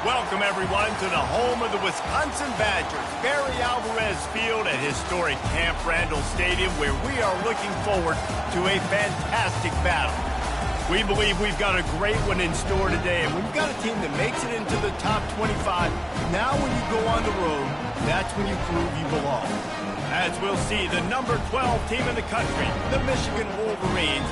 Welcome, everyone, to the home of the Wisconsin Badgers, Barry Alvarez Field at historic Camp Randall Stadium, where we are looking forward to a fantastic battle. We believe we've got a great one in store today, and we've got a team that makes it into the top 25. Now when you go on the road, that's when you prove you belong. As we'll see, the number 12 team in the country, the Michigan Wolverines,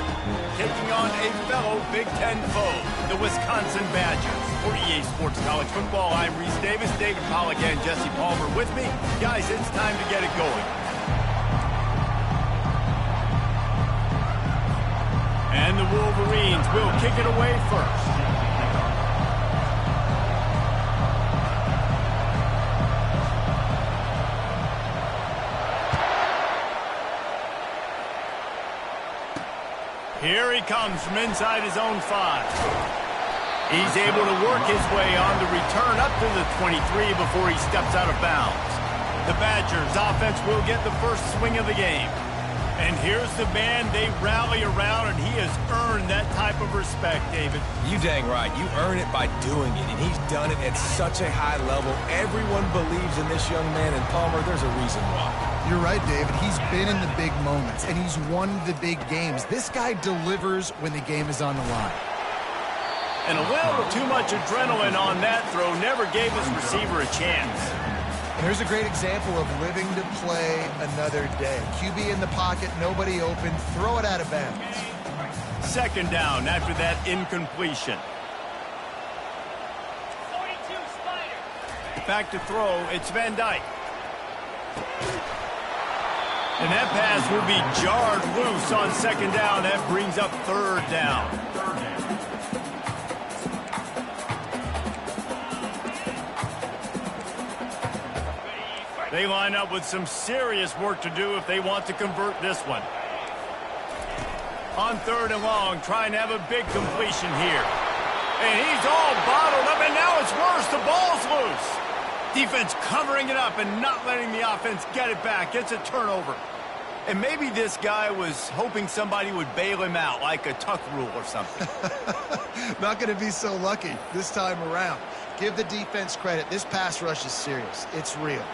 taking on a fellow Big Ten foe, the Wisconsin Badgers. For EA Sports College Football, I'm Reese Davis, David Pollack, and Jesse Palmer with me. Guys, it's time to get it going. And the Wolverines will kick it away first. Here he comes from inside his own 5. He's able to work his way on the return up to the 23 before he steps out of bounds. The Badgers offense will get the first swing of the game. And here's the man they rally around, and he has earned that type of respect, David. You dang right. You earn it by doing it, and he's done it at such a high level. Everyone believes in this young man, and Palmer, there's a reason why. You're right, David. He's been in the big moments, and he's won the big games. This guy delivers when the game is on the line. And a little too much adrenaline on that throw never gave his receiver a chance. And here's a great example of living to play another day. QB in the pocket, nobody open, throw it out of bounds. Second down after that incompletion. Back to throw, it's Van Dyke. And that pass will be jarred loose on second down. That brings up third down. They line up with some serious work to do if they want to convert this one. On third and long, trying to have a big completion here. And he's all bottled up, and now it's worse. The ball's loose. Defense covering it up and not letting the offense get it back. It's a turnover. And maybe this guy was hoping somebody would bail him out, like a tuck rule or something. Not going to be so lucky this time around. Give the defense credit. This pass rush is serious. It's real.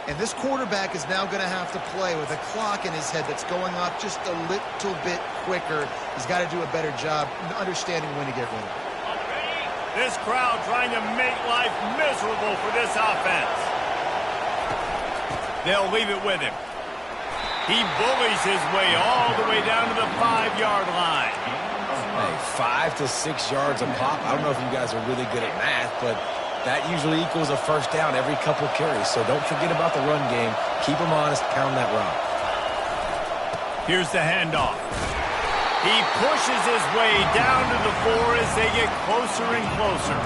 And this quarterback is now going to have to play with a clock in his head that's going off just a little bit quicker. He's got to do a better job understanding when to get rid of it. This crowd trying to make life miserable for this offense. They'll leave it with him. He bullies his way all the way down to the 5-yard line. Hey, 5 to 6 yards a pop. I don't know if you guys are really good at math, but that usually equals a first down every couple carries. So don't forget about the run game. Keep them honest, pound that rock. Here's the handoff. He pushes his way down to the 4 as they get closer and closer.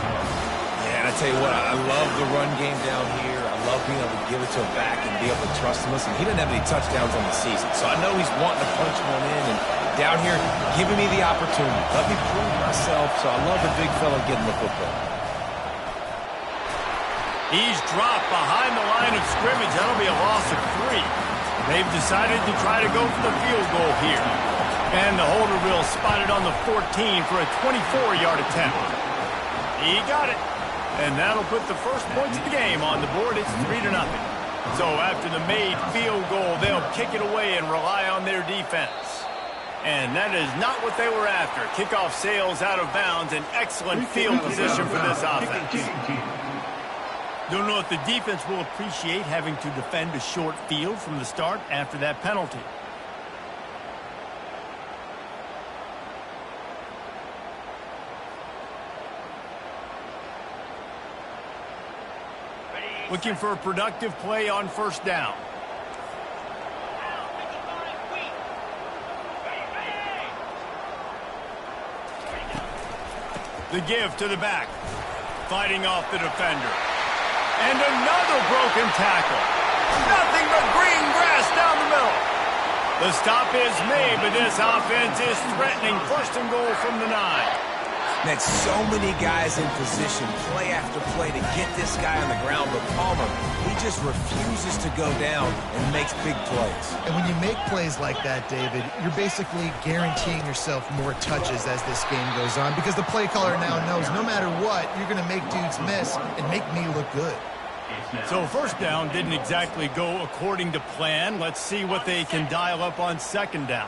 Yeah, and I tell you what, I love the run game down here. I love being able to give it to him back and be able to trust him. Listen, he didn't have any touchdowns on the season, so I know he's wanting to punch one in. And down here, giving me the opportunity. Let me prove myself, so I love the big fella getting the football. He's dropped behind the line of scrimmage. That'll be a loss of 3. They've decided to try to go for the field goal here. And the holder will spot it on the 14 for a 24-yard attempt. He got it. And that'll put the first points of the game on the board. It's 3-0. So after the made field goal, they'll kick it away and rely on their defense. And that is not what they were after. Kickoff sails out of bounds. An excellent field position for this offense. Don't know if the defense will appreciate having to defend a short field from the start after that penalty. Looking for a productive play on first down. The give to the back. Fighting off the defender. And another broken tackle. Nothing but green grass down the middle. The stop is made, but this offense is threatening first and goal from the 9. Man, so many guys in position, play after play to get this guy on the ground, but Palmer, he just refuses to go down and makes big plays. And when you make plays like that, David, you're basically guaranteeing yourself more touches as this game goes on because the play caller now knows no matter what, you're going to make dudes miss and make me look good. So first down didn't exactly go according to plan. Let's see what they can dial up on second down.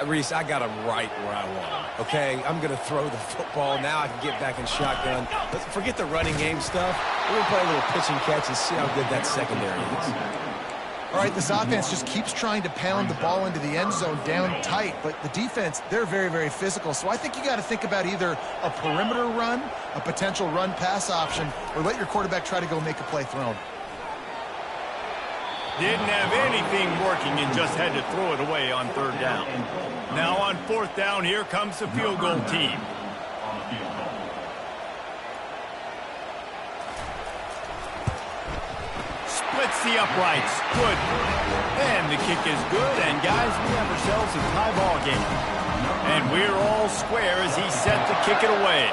Reese, I got him right where I want him, okay? I'm going to throw the football. Now I can get back in shotgun. Let's forget the running game stuff. We're going to play a little pitch and catch and see how good that secondary is. All right, this offense just keeps trying to pound the ball into the end zone down tight, but the defense, they're very, very physical. So I think you got to think about either a perimeter run, a potential run-pass option, or let your quarterback try to go make a play thrown. Didn't have anything working and just had to throw it away on third down. Now on fourth down, here comes the field goal team. Splits the uprights. Good. And the kick is good. And guys, we have ourselves a tie ball game. And we're all square as he set to kick it away.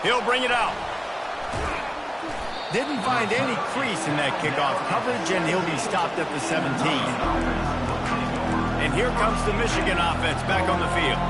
He'll bring it out. Didn't find any crease in that kickoff coverage, and he'll be stopped at the 17. And here comes the Michigan offense back on the field.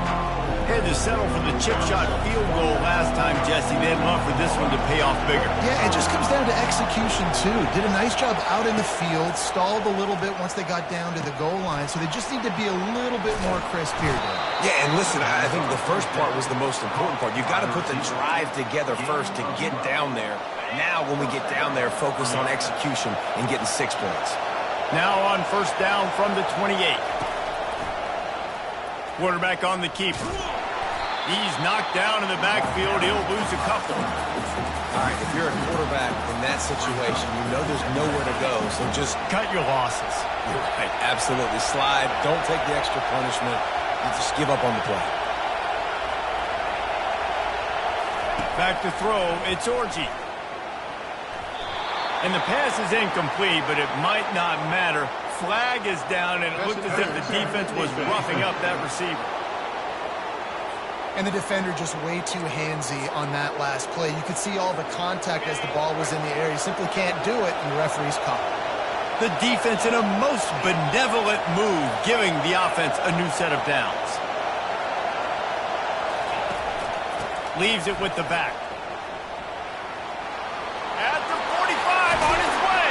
Had to settle for the chip shot field goal last time, Jesse. They'd love for this one to pay off bigger. Yeah, it just comes down to execution, too. Did a nice job out in the field, stalled a little bit once they got down to the goal line, so they just need to be a little bit more crisp here, Dave. Yeah, and listen, I think the first part was the most important part. You got to put the drive together first to get down there. Now, when we get down there, focus on execution and getting 6 points. Now on first down from the 28. Quarterback on the keeper. He's knocked down in the backfield. He'll lose a couple. All right, if you're a quarterback in that situation, you know there's nowhere to go, so just cut your losses. You're right, absolutely. Slide. Don't take the extra punishment. You just give up on the play. Back to throw. It's Orji. And the pass is incomplete, but it might not matter. Flag is down, and it looked as if the defense was roughing up that receiver. And the defender just way too handsy on that last play. You could see all the contact as the ball was in the air. You simply can't do it, and the referee's caught. The defense in a most benevolent move, giving the offense a new set of downs. Leaves it with the back. At the 45, on his way.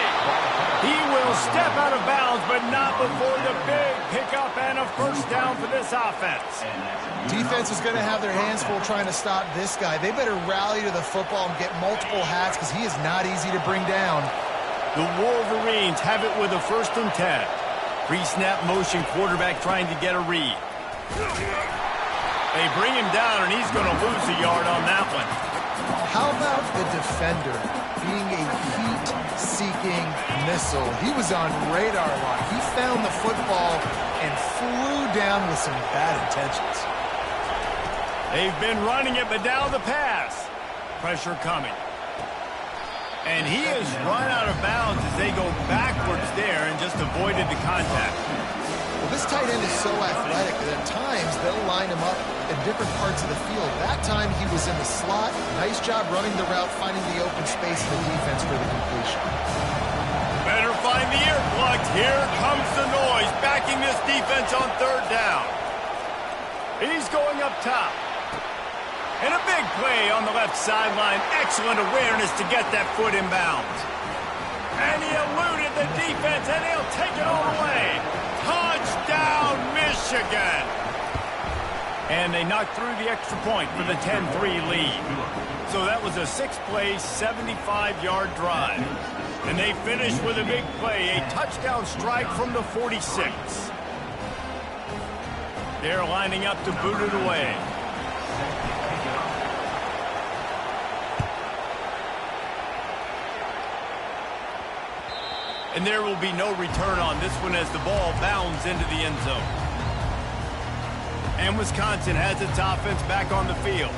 He will step out of bounds, but not before the big pickup and a first down for this offense. Defense is going to have their hands full trying to stop this guy. They better rally to the football and get multiple hats because he is not easy to bring down. The Wolverines have it with a 1st and 10. Pre-snap motion, quarterback trying to get a read. They bring him down, and he's going to lose a yard on that one. How about the defender being a heat-seeking missile? He was on radar lock. He found the football and flew down with some bad intentions. They've been running it, but now the pass. Pressure coming. And he has run out of bounds as they go backwards there and just avoided the contact. Well, this tight end is so athletic that at times they'll line him up in different parts of the field. That time he was in the slot. Nice job running the route, finding the open space in the defense for the completion. Better find the earplugs. Here comes the noise, backing this defense on third down. He's going up top. And a big play on the left sideline. Excellent awareness to get that foot in bounds. And he eluded the defense, and he'll take it all the way. Touchdown, Michigan. And they knocked through the extra point for the 10-3 lead. So that was a 6-play, 75-yard drive. And they finished with a big play, a touchdown strike from the 46. They're lining up to boot it away. And there will be no return on this one as the ball bounds into the end zone. And Wisconsin has its offense back on the field.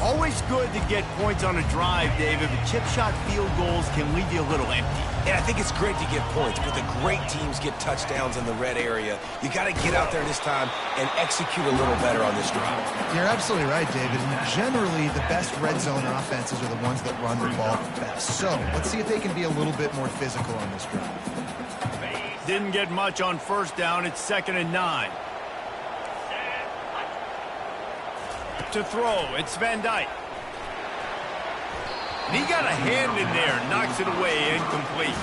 Always good to get points on a drive, David, but chip shot field goals can leave you a little empty. And I think it's great to get points, but the great teams get touchdowns in the red area. You got to get out there this time and execute a little better on this drive. You're absolutely right, David. And generally, the best red zone offenses are the ones that run the ball the best. So let's see if they can be a little bit more physical on this drive. Didn't get much on first down. It's 2nd and 9. To throw, it's Van Dyke. And he got a hand in there, knocks it away, incomplete.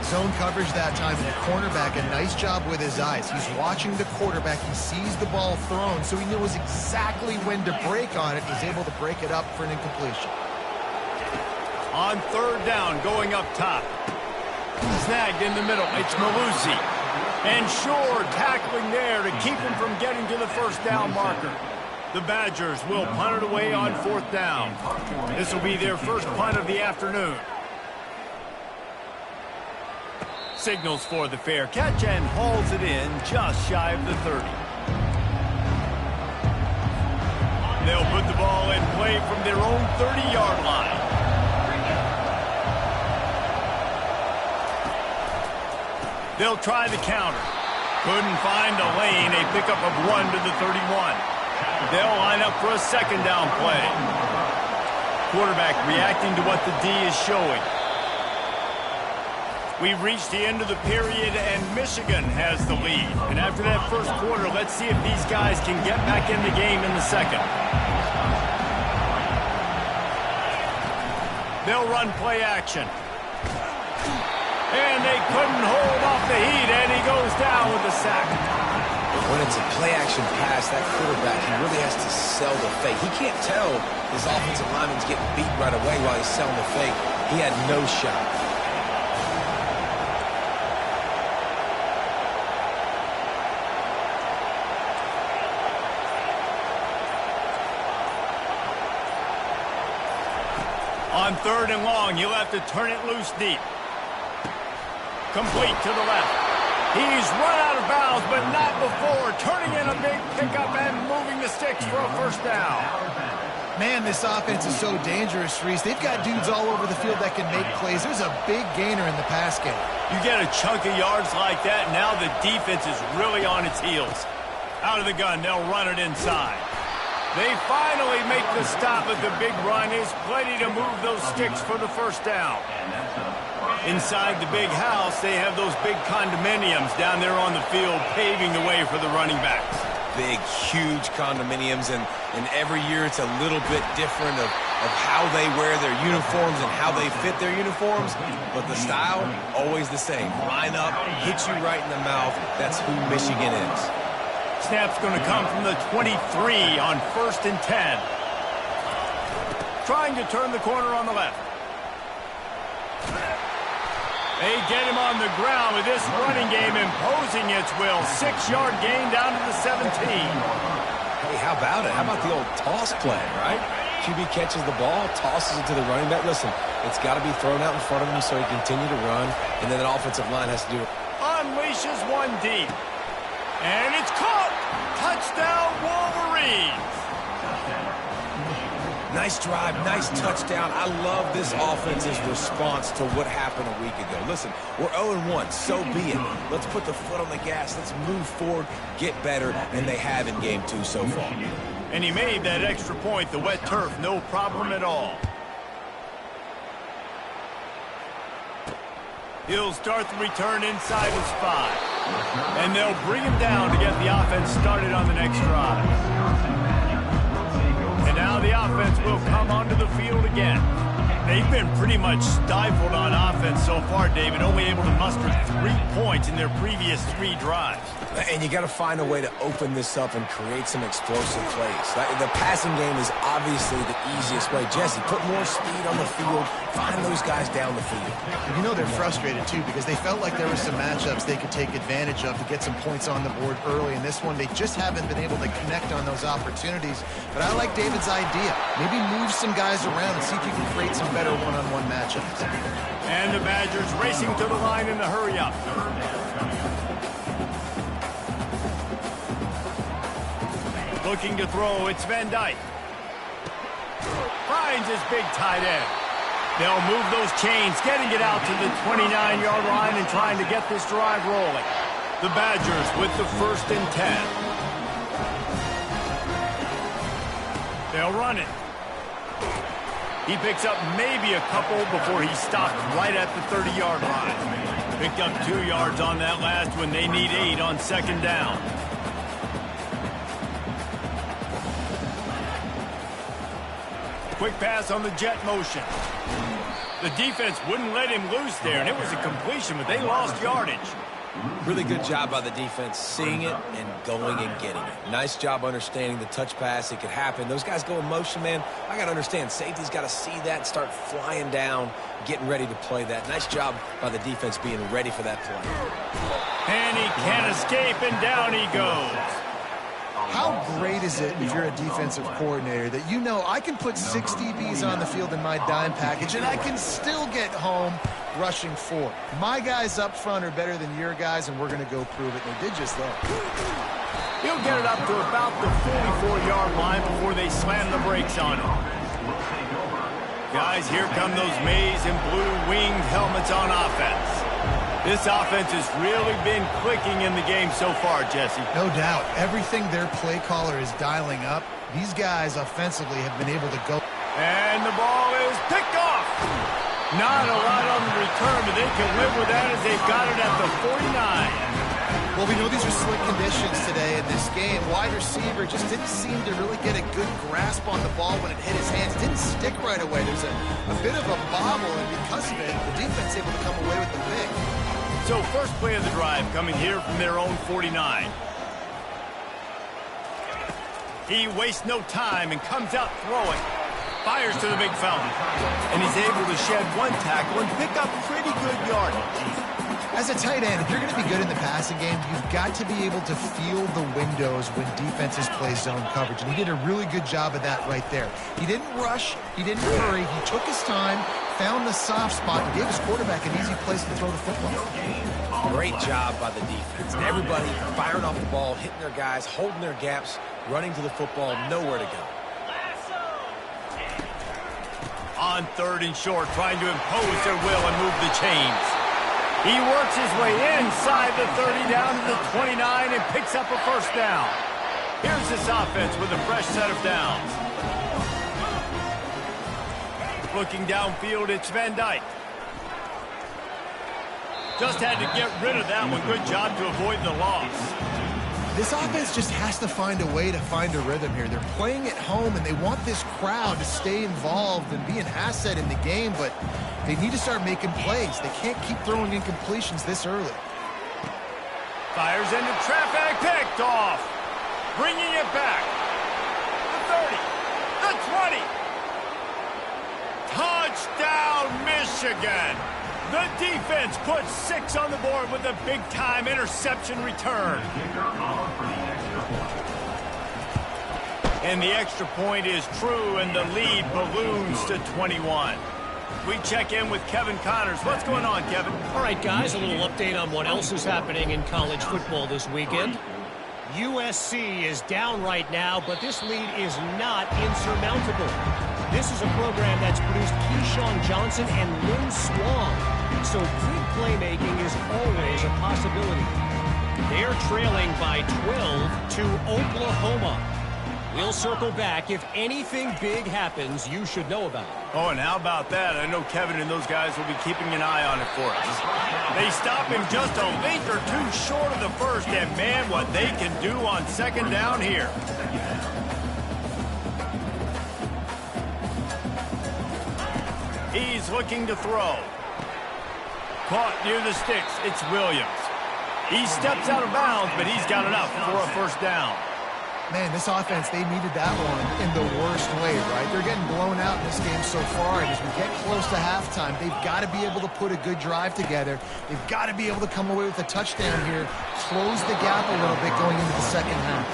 Zone coverage that time, and the cornerback, a nice job with his eyes. He's watching the quarterback. He sees the ball thrown, so he knows exactly when to break on it. He's able to break it up for an incompletion. On 3rd down, going up top. Snagged in the middle, it's Malusi. And Shore tackling there to keep him from getting to the first down marker. The Badgers will punt it away on 4th down. This will be their first punt of the afternoon. Signals for the fair catch and hauls it in just shy of the 30. They'll put the ball in play from their own 30-yard line. They'll try the counter. Couldn't find a lane. A pickup of 1 to the 31. They'll line up for a 2nd down play. Quarterback reacting to what the D is showing. We've reached the end of the period, and Michigan has the lead. And after that first quarter, let's see if these guys can get back in the game in the second. They'll run play action. And they couldn't hold off the heat, and he goes down with the sack. When it's a play-action pass, that quarterback, he really has to sell the fake. He can't tell his offensive lineman's getting beat right away while he's selling the fake. He had no shot. On 3rd and long, he'll have to turn it loose deep. Complete to the left. He's run out of bounds, but not before turning in a big pickup and moving the sticks for a first down. Man, this offense is so dangerous, Reese. They've got dudes all over the field that can make plays. There's a big gainer in the pass game. You get a chunk of yards like that, now the defense is really on its heels. Out of the gun, they'll run it inside. They finally make the stop at the big run. Is plenty to move those sticks for the first down. Inside the big house, they have those big condominiums down there on the field paving the way for the running backs. Big, huge condominiums, and every year it's a little bit different of how they wear their uniforms and how they fit their uniforms, but the style, always the same. Line up, hit you right in the mouth. That's who Michigan is. Snap's going to come from the 23 on 1st and 10. Trying to turn the corner on the left. They get him on the ground with this running game imposing its will. 6-yard gain down to the 17. Hey, how about it? How about the old toss play, right? QB catches the ball, tosses it to the running back. Listen, it's got to be thrown out in front of him so he can continue to run, and then the offensive line has to do it. Unleashes one deep. And it's caught. Touchdown, Wolverines. Nice drive, nice touchdown. I love this offense's response to what happened a week ago. Listen, we're 0-1, so be it. Let's put the foot on the gas. Let's move forward, get better, and they have in game 2 so far. And he made that extra point, the wet turf, no problem at all. He'll start the return inside his 5. And they'll bring him down to get the offense started on the next drive. And now the offense will come onto the field again. They've been pretty much stifled on offense so far, David, only able to muster 3 points in their previous 3 drives. And you got to find a way to open this up and create some explosive plays. The passing game is obviously the easiest way. Jesse, put more speed on the field. Find those guys down the field. You know they're frustrated, too, because they felt like there were some matchups they could take advantage of to get some points on the board early. In this one, they just haven't been able to connect on those opportunities. But I like David's idea. Maybe move some guys around and see if you can create some better one-on-one matchups. And the Badgers racing to the line in the hurry-up. Looking to throw, it's Van Dyke. Finds his big tight end. They'll move those chains, getting it out to the 29-yard line and trying to get this drive rolling. The Badgers with the 1st and 10. They'll run it. He picks up maybe a couple before he stopped right at the 30-yard line. Picked up 2 yards on that last one. They need 8 on 2nd down. Quick pass on the jet motion. The defense wouldn't let him loose there, and it was a completion, but they lost yardage. Really good job by the defense, seeing it and going and getting it. Nice job understanding the touch pass. It could happen. Those guys go in motion, man. I got to understand, safety's got to see that and start flying down, getting ready to play that. Nice job by the defense being ready for that play. And he can't escape, and down he goes. How great is it if you're a defensive coordinator that you know I can put 6 DBs on the field in my dime package and I can still get home rushing 4. My guys up front are better than your guys, and we're going to go prove it. And they did just that. He'll get it up to about the 44-yard line before they slam the brakes on him. Guys, here come those maize and blue winged helmets on offense. This offense has really been clicking in the game so far, Jesse. No doubt. Everything their play caller is dialing up, these guys offensively have been able to go. And the ball is picked off. Not a lot on the return, but they can live with that as they've got it at the 49. Well, we know these are slick conditions today in this game. Wide receiver just didn't seem to really get a good grasp on the ball when it hit his hands. Didn't stick right away. There's a bit of a bobble, and because of it, the defense able to come away with the pick. So first play of the drive coming here from their own 49. He wastes no time and comes out throwing. Fires to the big fountain. And he's able to shed 1 tackle and pick up pretty good yardage. As a tight end, if you're going to be good in the passing game, you've got to be able to feel the windows when defenses play zone coverage. And he did a really good job of that right there. He didn't rush. He didn't hurry. He took his time, found the soft spot, and gave his quarterback an easy place to throw the football. Great job by the defense. Everybody firing off the ball, hitting their guys, holding their gaps, running to the football, nowhere to go. On 3rd and short, trying to impose their will and move the chains. He works his way inside the 30 down to the 29 and picks up a 1st down. Here's this offense with a fresh set of downs. Looking downfield, it's Van Dyke. Just had to get rid of that one. Good job to avoid the loss. This offense just has to find a way to find a rhythm here. They're playing at home, and they want this crowd to stay involved and be an asset in the game, but they need to start making plays. They can't keep throwing incompletions this early. Fires into traffic, picked off. Bringing it back. The 30, the 20. Touchdown, Michigan. The defense puts 6 on the board with a big-time interception return. And the extra point is true, and the lead balloons to 21. We check in with Kevin Connors. What's going on, Kevin? All right, guys, a little update on what else is happening in college football this weekend. USC is down right now, but this lead is not insurmountable. This is a program that's produced Keyshawn Johnson and Lynn Swan. So good playmaking is always a possibility. They're trailing by 12 to Oklahoma. We'll circle back. If anything big happens, you should know about it. Oh, and how about that? I know Kevin and those guys will be keeping an eye on it for us. They stop him just a length or 2 short of the 1st, and man, what they can do on 2nd down here. He's looking to throw. Caught near the sticks. It's Williams. He steps out of bounds, but he's got enough for a 1st down. Man, this offense, they needed that one in the worst way, right? They're getting blown out in this game so far, and as we get close to halftime, they've got to be able to put a good drive together. They've got to be able to come away with a touchdown here, close the gap a little bit going into the 2nd half.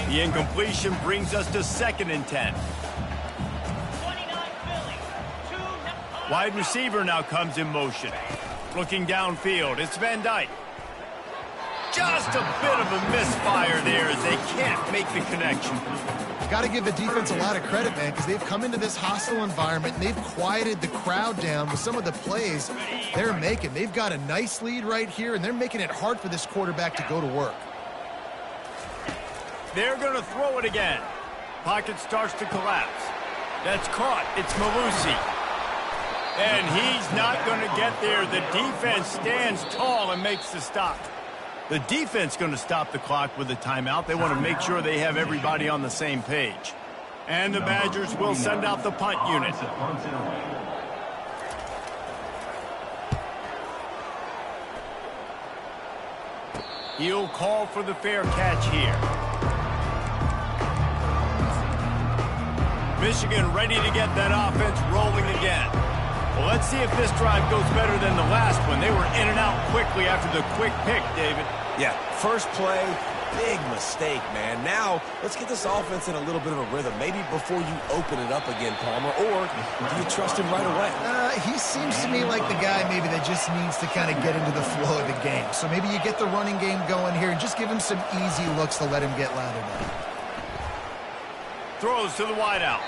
The incompletion brings us to 2nd and 10. Wide receiver now comes in motion. Looking downfield, it's Van Dyke. Just a bit of a misfire there as they can't make the connection. Got to give the defense a lot of credit, man, because they've come into this hostile environment and they've quieted the crowd down with some of the plays they're making. They've got a nice lead right here, and they're making it hard for this quarterback to go to work. They're going to throw it again. Pocket starts to collapse. That's caught. It's Malusi. And he's not going to get there. The defense stands tall and makes the stop. The defense going to stop the clock with a timeout. They want to make sure they have everybody on the same page. And the Badgers will send out the punt unit. He'll call for the fair catch here. Michigan ready to get that offense rolling again. Well, let's see if this drive goes better than the last one. They were in and out quickly after the quick pick, David. Yeah, first play, big mistake, man. Now, let's get this offense in a little bit of a rhythm. Maybe before you open it up again, Palmer, or do you trust him right away? He seems to me like the guy maybe that just needs to kind of get into the flow of the game. So maybe you get the running game going here and just give him some easy looks to let him get lathered up. Throws to the wideout.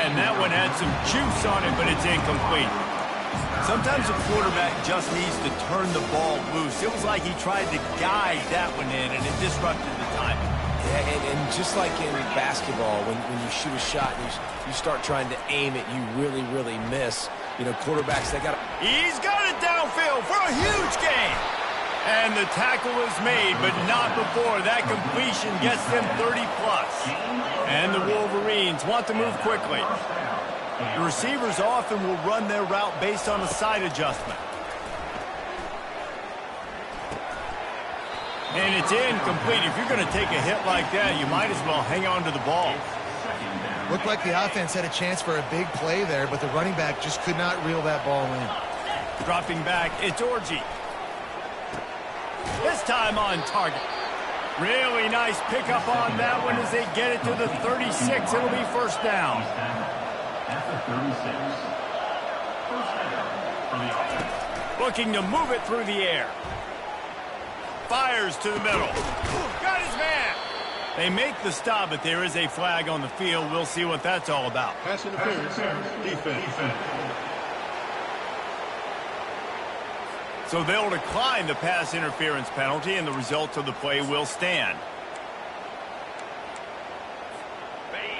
And that one had some juice on it, but it's incomplete. Sometimes a quarterback just needs to turn the ball loose. It was like he tried to guide that one in, and it disrupted the timing. Yeah, and just like in basketball, when you shoot a shot and you start trying to aim it, you really, really miss. You know, quarterbacks, they got to... He's got it downfield for a huge gain. And the tackle is made, but not before that completion gets them 30-plus. And the Wolverines want to move quickly. The receivers often will run their route based on a side adjustment. And it's incomplete. If you're going to take a hit like that, you might as well hang on to the ball. Looked like the offense had a chance for a big play there, but the running back just could not reel that ball in. Dropping back, it's Orji. This time on target. Really nice pickup on that one as they get it to the 36. It'll be first down. Looking to move it through the air. Fires to the middle. Got his man. They make the stop, but there is a flag on the field. We'll see what that's all about. Pass interference, defense. So they'll decline the pass interference penalty, and the results of the play will stand.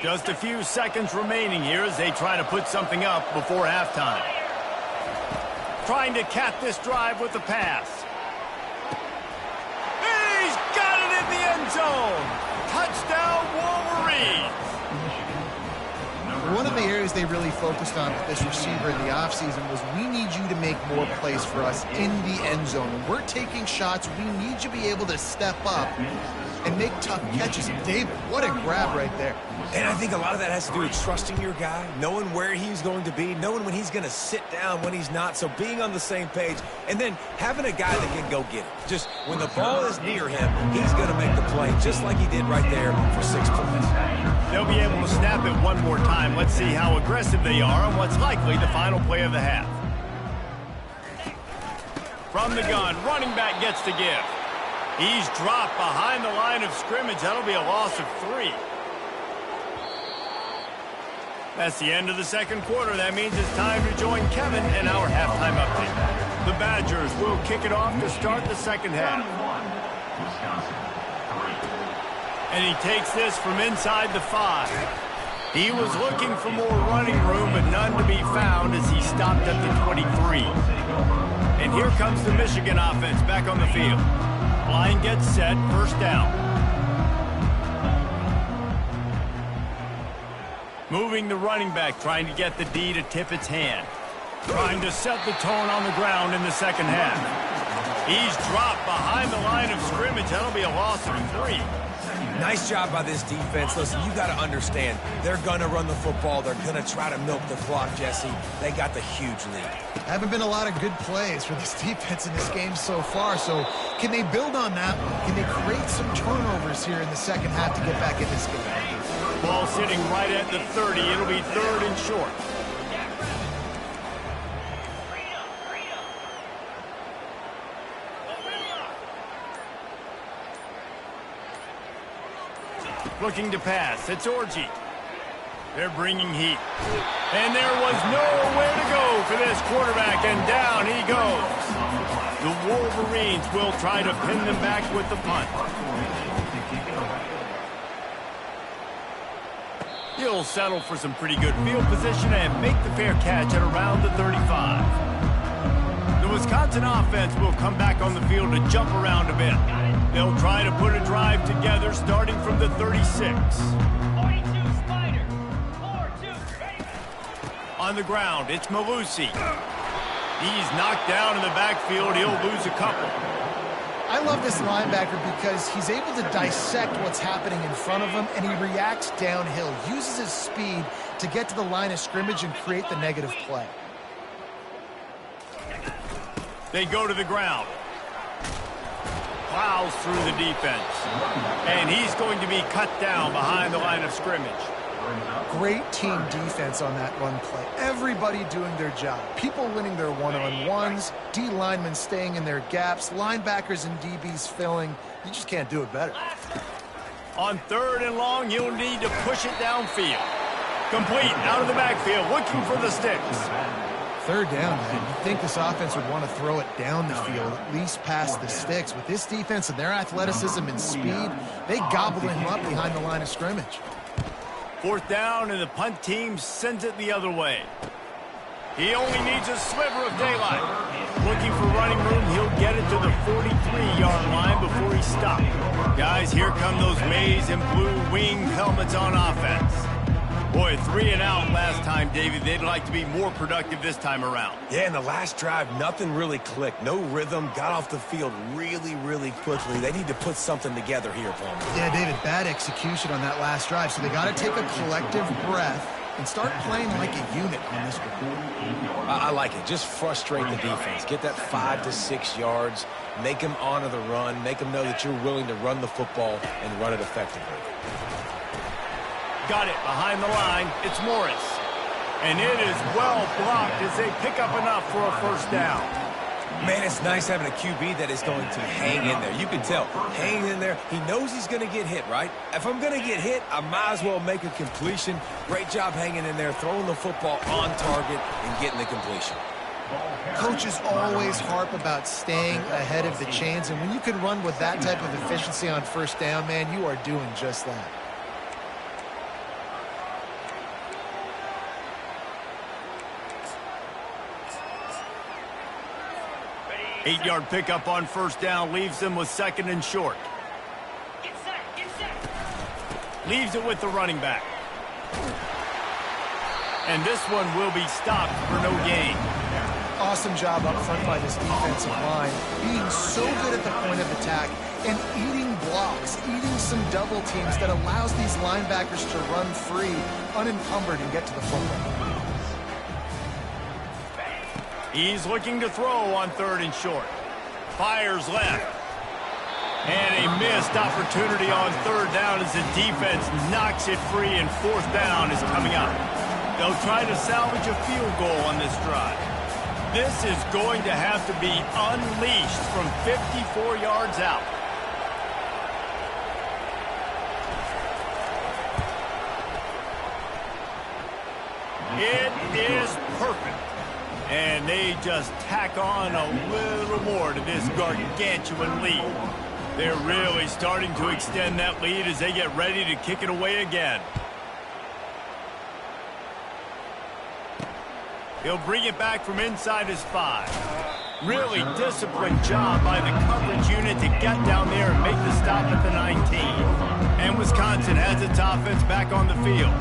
Just a few seconds remaining here as they try to put something up before halftime. Trying to cap this drive with the pass. He's got it in the end zone. Touchdown, Wolverines. One of the areas they really focused on with this receiver in the offseason was we need you to make more plays for us in the end zone. When we're taking shots, we need you to be able to step up and make tough catches. And David, what a grab right there. And I think a lot of that has to do with trusting your guy, knowing where he's going to be, knowing when he's going to sit down, when he's not, so being on the same page, and then having a guy that can go get it. Just when the ball is near him, he's going to make the play, just like he did right there for 6 points. They'll be able to snap it one more time. Let's see how aggressive they are on what's likely the final play of the half. From the gun, running back gets to give. He's dropped behind the line of scrimmage. That'll be a loss of 3. That's the end of the second quarter. That means it's time to join Kevin in our halftime update. The Badgers will kick it off to start the second half. And he takes this from inside the 5. He was looking for more running room, but none to be found as he stopped at the 23. And here comes the Michigan offense back on the field. Line gets set, first down. Moving the running back, trying to get the D to tip its hand. Trying to set the tone on the ground in the second half. He's dropped behind the line of scrimmage. That'll be a loss of 3. Nice job by this defense. Listen, you got to understand, they're going to run the football. They're going to try to milk the clock, Jesse. They got the huge lead. Haven't been a lot of good plays for this defense in this game so far, so can they build on that? Can they create some turnovers here in the second half to get back in this game? Ball sitting right at the 30. It'll be 3rd and short. Looking to pass. It's Orji. They're bringing heat. And there was nowhere to go for this quarterback, and down he goes. The Wolverines will try to pin them back with the punt. He'll settle for some pretty good field position and make the fair catch at around the 35. The Wisconsin offense will come back on the field to jump around a bit. They'll try to put a drive together starting from the 36. 42 Spider. 4-2. On the ground, it's Malusi. He's knocked down in the backfield. He'll lose a couple. I love this linebacker because he's able to dissect what's happening in front of him, and he reacts downhill, uses his speed to get to the line of scrimmage and create the negative play. They go to the ground. Plows through the defense. And he's going to be cut down behind the line of scrimmage. Great team defense on that run play. Everybody doing their job. People winning their one-on-ones, D linemen staying in their gaps, linebackers and DBs filling. You just can't do it better. On 3rd and long, you'll need to push it downfield. Complete out of the backfield, looking for the sticks. 3rd down, man. You'd think this offense would want to throw it down the field, at least past the sticks. With this defense and their athleticism and speed, they gobbled him up behind the line of scrimmage. 4th down, and the punt team sends it the other way. He only needs a sliver of daylight. Looking for running room, he'll get it to the 43-yard line before he stops. Guys, here come those maize and blue winged helmets on offense. Boy, 3 and out last time, David. They'd like to be more productive this time around. Yeah, in the last drive, nothing really clicked. No rhythm, got off the field really, really quickly. They need to put something together here, Paul. Yeah, David, bad execution on that last drive, so they got to take a collective breath and start playing like a unit on this one. I like it. Just frustrate the defense. Get that 5 to 6 yards. Make them honor the run. Make them know that you're willing to run the football and run it effectively. Got it behind the line. It's Morris. And it is well blocked as they pick up enough for a 1st down. Man, it's nice having a QB that is going to hang in there. You can tell. Hang in there. He knows he's going to get hit, right? If I'm going to get hit, I might as well make a completion. Great job hanging in there, throwing the football on target and getting the completion. Coaches always harp about staying ahead of the chains, and when you can run with that type of efficiency on 1st down, man, you are doing just that. Eight-yard pickup on 1st down leaves them with 2nd and short. Get set. Get set. Leaves it with the running back. And this one will be stopped for no gain. Awesome job up front by this defensive line, being so good at the point of attack and eating blocks, eating some double teams that allows these linebackers to run free, unencumbered, and get to the football. He's looking to throw on 3rd and short. Fires left. And a missed opportunity on 3rd down as the defense knocks it free, and 4th down is coming up. They'll try to salvage a field goal on this drive. This is going to have to be unleashed from 54 yards out. It is perfect. And they just tack on a little more to this gargantuan lead. They're really starting to extend that lead as they get ready to kick it away again. He'll bring it back from inside his 5. Really disciplined job by the coverage unit to get down there and make the stop at the 19. And Wisconsin has its offense back on the field.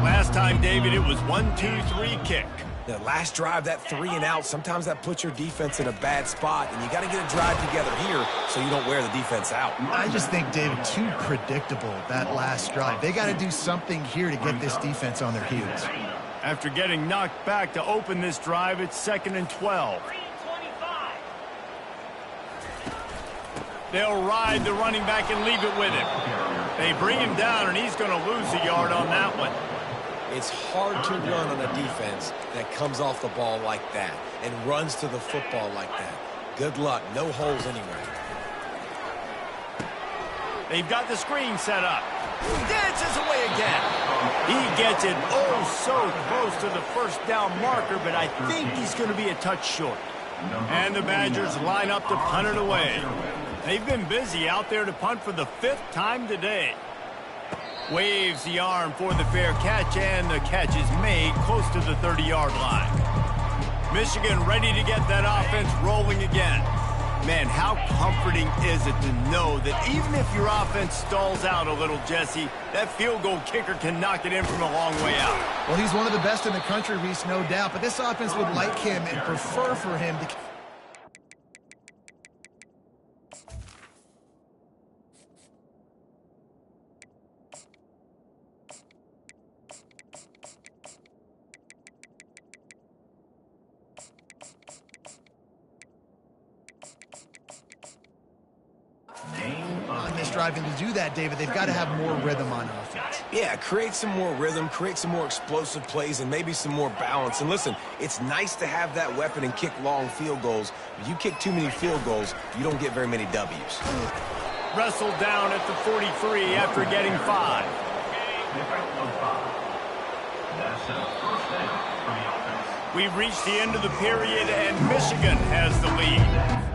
Last time, David, it was 1-2-3 kick. The last drive, that 3 and out, sometimes that puts your defense in a bad spot, and you got to get a drive together here so you don't wear the defense out. I just think, David, too predictable, that last drive. They got to do something here to get this defense on their heels. After getting knocked back to open this drive, it's 2nd and 12. 3-25. They'll ride the running back and leave it with him. They bring him down, and he's going to lose a yard on that one. It's hard to run on a defense that comes off the ball like that and runs to the football like that. Good luck. No holes anywhere. They've got the screen set up. Dances away again. He gets it oh so close to the first down marker, but I think he's going to be a touch short. And the Badgers line up to punt it away. They've been busy out there to punt for the 5th time today. Waves the arm for the fair catch, and the catch is made close to the 30-yard line. Michigan ready to get that offense rolling again. Man, how comforting is it to know that even if your offense stalls out a little, Jesse, that field goal kicker can knock it in from a long way out. Well, he's one of the best in the country, Reese, no doubt, but this offense would like him and prefer for him to... on this drive, and to do that, David, they've got to have more rhythm on offense. Yeah, create some more rhythm, create some more explosive plays, and maybe some more balance. And listen, it's nice to have that weapon and kick long field goals. But you kick too many field goals, you don't get very many W's. Wrestled down at the 43 after getting 5. We've reached the end of the period, and Michigan has the lead.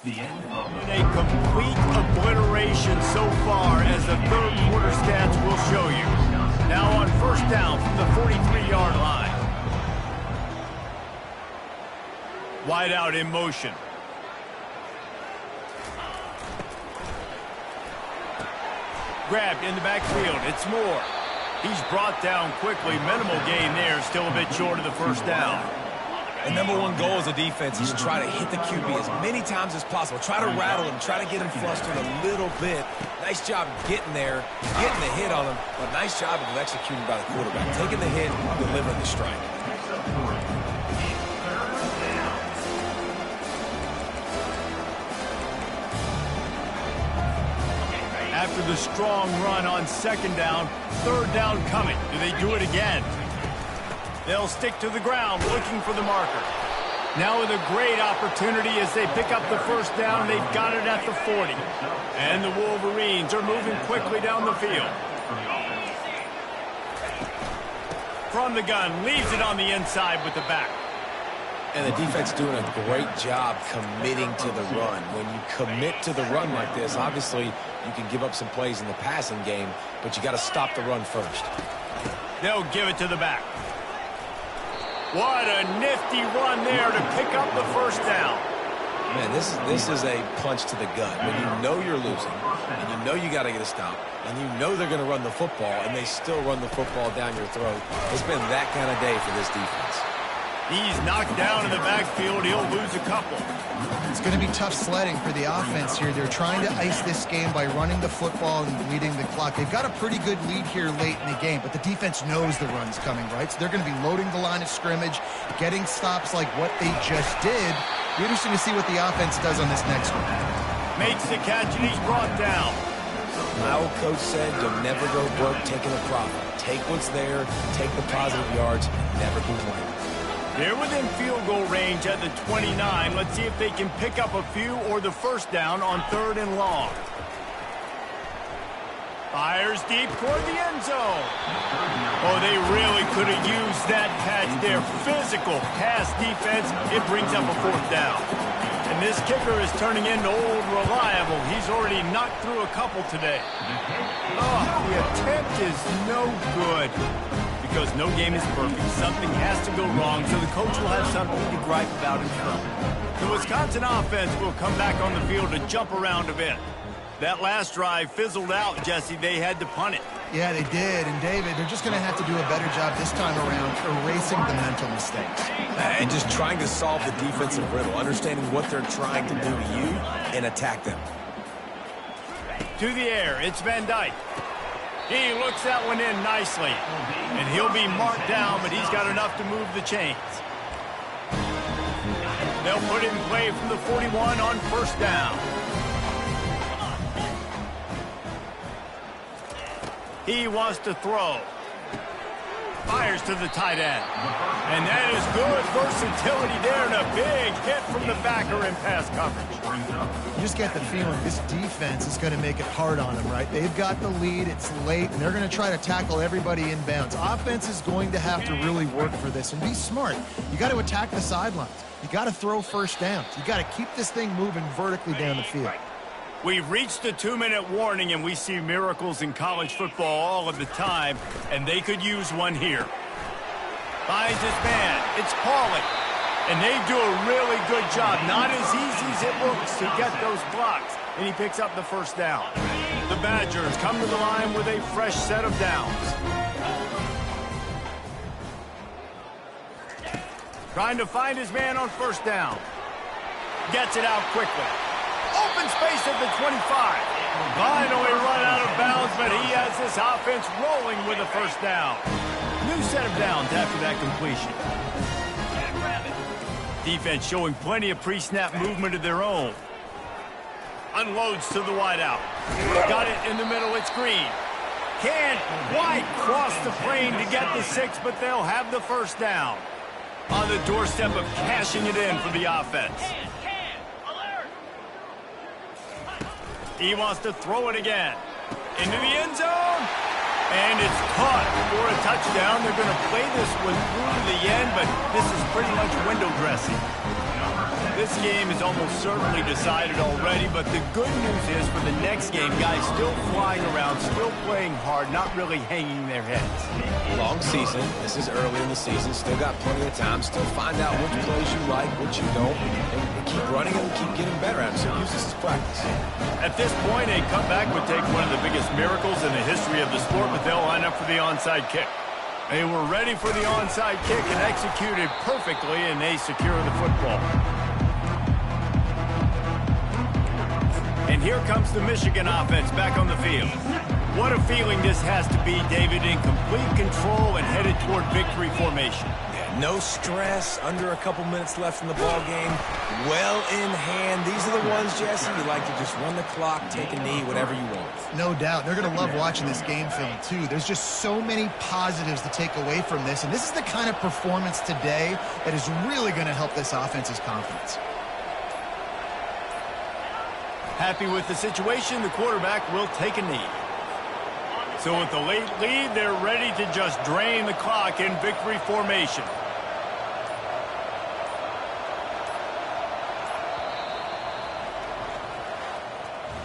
A complete obliteration so far, as the third quarter stats will show you. Now on first down from the 43-yard line. Wide out in motion. Grabbed in the backfield. It's Moore. He's brought down quickly. Minimal gain there. Still a bit short of the first down. And number one goal as a defense is try to hit the QB as many times as possible. Try to rattle him. Try to get him flustered a little bit. Nice job getting there, getting the hit on him, but nice job of executing by the quarterback. Taking the hit, delivering the strike. After the strong run on second down, third down coming. Do they do it again? They'll stick to the ground looking for the marker. Now with a great opportunity as they pick up the first down. They've got it at the 40. And the Wolverines are moving quickly down the field. From the gun, leaves it on the inside with the back. And the defense doing a great job committing to the run. When you commit to the run like this, obviously you can give up some plays in the passing game, but you got to stop the run first. They'll give it to the back. What a nifty run there to pick up the first down. Man, this is a punch to the gut. When you know you're losing, and you know you got to get a stop, and you know they're going to run the football, and they still run the football down your throat. It's been that kind of day for this defense. He's knocked down in the backfield. He'll lose a couple. It's going to be tough sledding for the offense here. They're trying to ice this game by running the football and leading the clock. They've got a pretty good lead here late in the game, but the defense knows the run's coming, right? So they're going to be loading the line of scrimmage, getting stops like what they just did. Be interesting to see what the offense does on this next one. Makes the catch, and he's brought down. My old coach said you'll never go broke taking a profit. Take what's there, take the positive yards, and never complain. They're within field goal range at the 29. Let's see if they can pick up a few or the first down on third and long. Fires deep toward the end zone. Oh, they really could have used that catch there. Physical pass defense. It brings up a fourth down. And this kicker is turning into old reliable. He's already knocked through a couple today. Oh, the attempt is no good. The because no game is perfect. Something has to go wrong, so the coach will have something to gripe about in trouble. The Wisconsin offense will come back on the field to jump around a bit. That last drive fizzled out, Jesse. They had to punt it. Yeah, they did. And, David, they're just going to have to do a better job this time around erasing the mental mistakes. And just trying to solve the defensive riddle, understanding what they're trying to do to you and attack them. To the air, it's Van Dyke. He looks that one in nicely. And he'll be marked down, but he's got enough to move the chains. They'll put it in play from the 41 on first down. He wants to throw. Fires to the tight end. And that is good versatility there, and a big hit from the backer in pass coverage. You just get the feeling this defense is going to make it hard on them, right? They've got the lead, it's late, and they're going to try to tackle everybody inbounds. Offense is going to have to really work for this and be smart. You got to attack the sidelines. You got to throw first downs. You got to keep this thing moving vertically down the field. We've reached the 2-minute warning, and we see miracles in college football all of the time, and they could use one here. Finds his man. It's Pauly. And they do a really good job. Not as easy as it looks to get those blocks. And he picks up the first down. The Badgers come to the line with a fresh set of downs. Trying to find his man on first down. Gets it out quickly. Open space at the 25. Finally run out of bounds, but he has this offense rolling with a first down. New set of downs after that completion. Defense showing plenty of pre-snap movement of their own. Unloads to the wideout. Got it in the middle, it's Green. Can't quite cross the plane to get the 6, but they'll have the first down. On the doorstep of cashing it in for the offense. He wants to throw it again. Into the end zone. And it's caught for a touchdown. They're going to play this one through to the end, but this is pretty much window dressing. This game is almost certainly decided already, but the good news is for the next game, guys still flying around, still playing hard, not really hanging their heads. Long season. This is early in the season. Still got plenty of time. Still find out which plays you like, which you don't, and keep running and keep getting better at it. So use this as practice. At this point, a comeback would take one of the biggest miracles in the history of the sport, but they'll line up for the onside kick. They were ready for the onside kick and executed perfectly, and they secure the football. And here comes the Michigan offense back on the field. What a feeling this has to be, David, in complete control and headed toward victory formation. Yeah, no stress, under a couple minutes left in the ball game. Well in hand. These are the ones, Jesse, you like to just run the clock, take a knee, whatever you want. No doubt. They're going to love watching this game film, too. There's just so many positives to take away from this, and this is the kind of performance today that is really going to help this offense's confidence. Happy with the situation, the quarterback will take a knee. So with the late lead, they're ready to just drain the clock in victory formation.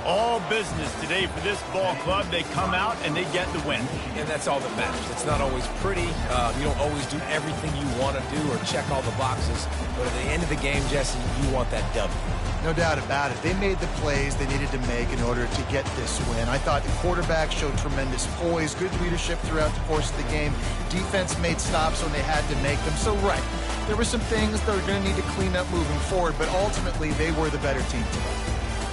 All business today for this ball club. They come out and they get the win. And that's all that matters. It's not always pretty. You don't always do everything you want to do or check all the boxes. But at the end of the game, Jesse, you want that W. No doubt about it. They made the plays they needed to make in order to get this win. I thought the quarterback showed tremendous poise, good leadership throughout the course of the game. Defense made stops when they had to make them. So, right, there were some things they're going to need to clean up moving forward, but ultimately they were the better team today.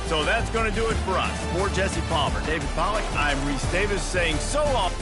So that's going to do it for us. For Jesse Palmer, David Pollack, I'm Reese Davis saying so long.